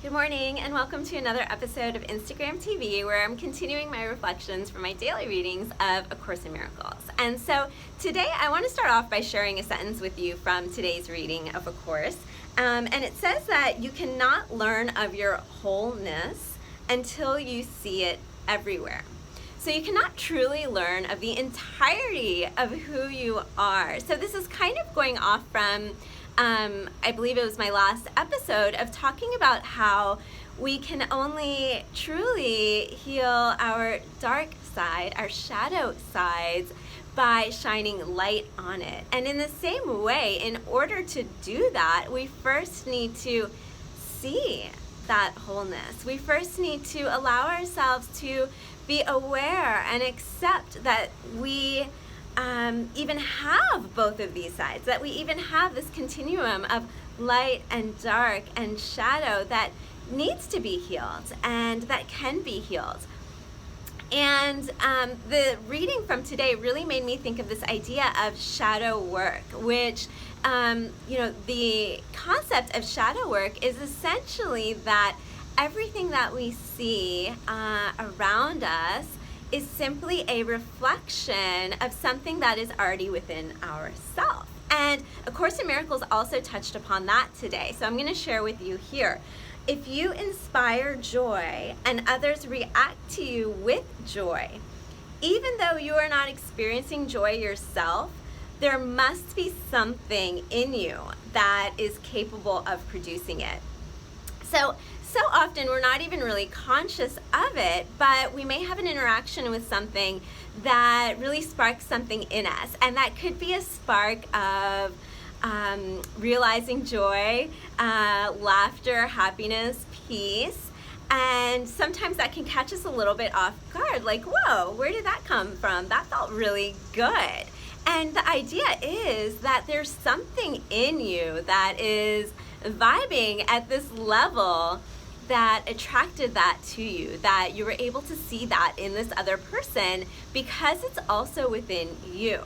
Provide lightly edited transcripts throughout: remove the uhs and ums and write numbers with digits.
Good morning and welcome to another episode of Instagram TV, where I'm continuing my reflections from my daily readings of A Course in Miracles. And so today I want to start off by sharing a sentence with you from today's reading of A Course. And it says that you cannot learn of your wholeness until you see it everywhere. So you cannot truly learn of the entirety of who you are. So this is kind of going off from I believe it was my last episode of talking about how we can only truly heal our dark side, our shadow sides, by shining light on it. And in the same way, in order to do that, we first need to see that wholeness. We first need to allow ourselves to be aware and accept that we even have both of these sides, that we even have this continuum of light and dark and shadow that needs to be healed and that can be healed. And the reading from today really made me think of this idea of shadow work, which, the concept of shadow work is essentially that everything that we see around us is simply a reflection of something that is already within ourselves. And A Course in Miracles also touched upon that today. So I'm going to share with you here. If you inspire joy and others react to you with joy, even though you are not experiencing joy yourself, there must be something in you that is capable of producing it. So often we're not even really conscious of it, but we may have an interaction with something that really sparks something in us. And that could be a spark of realizing joy, laughter, happiness, peace. And sometimes that can catch us a little bit off guard, like, whoa, where did that come from? That felt really good. And the idea is that there's something in you that is vibing at this level that attracted that to you, that you were able to see that in this other person because it's also within you.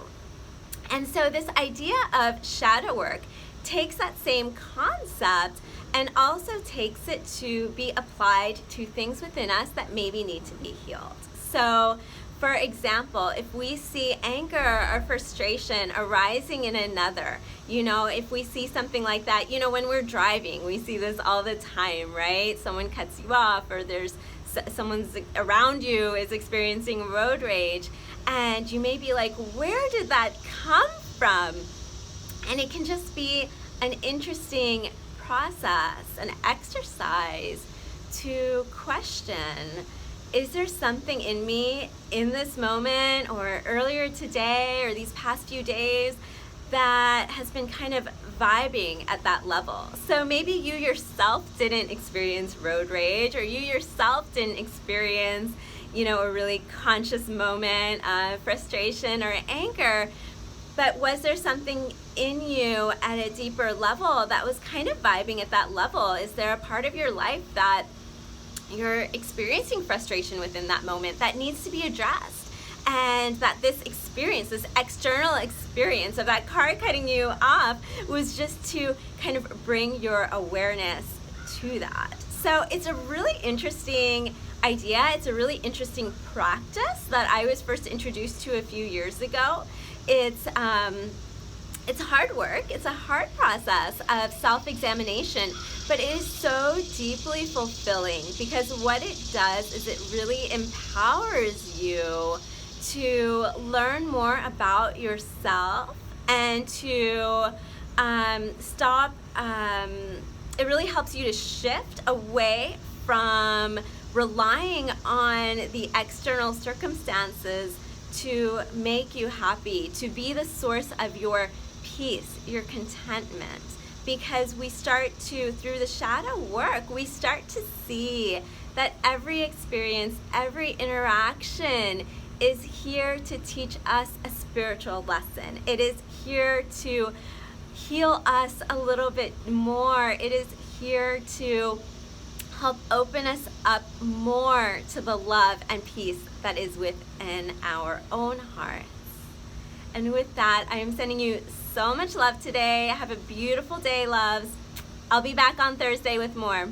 And so this idea of shadow work takes that same concept and also takes it to be applied to things within us that maybe need to be healed. So for example, if we see anger or frustration arising in another, if we see something like that, when we're driving, we see this all the time, right? Someone cuts you off, or there's someone's around you is experiencing road rage, and you may be like, where did that come from? And it can just be an interesting process, an exercise to question, is there something in me in this moment or earlier today or these past few days that has been kind of vibing at that level? So maybe you yourself didn't experience road rage, or you yourself didn't experience, a really conscious moment of frustration or anger, but was there something in you at a deeper level that was kind of vibing at that level? Is there a part of your life that you're experiencing frustration within that moment that needs to be addressed? And that this experience, this external experience of that car cutting you off, was just to kind of bring your awareness to that. So it's a really interesting idea. It's a really interesting practice that I was first introduced to a few years ago. It's hard work. It's a hard process of self-examination, but it is so deeply fulfilling because what it does is it really empowers you to learn more about yourself and to it really helps you to shift away from relying on the external circumstances to make you happy, to be the source of your peace, your contentment. Because we start to, through the shadow work, we start to see that every experience, every interaction is here to teach us a spiritual lesson. It is here to heal us a little bit more. It is here to help open us up more to the love and peace that is within our own hearts. And with that, I am sending you so much love today. Have a beautiful day, loves. I'll be back on Thursday with more.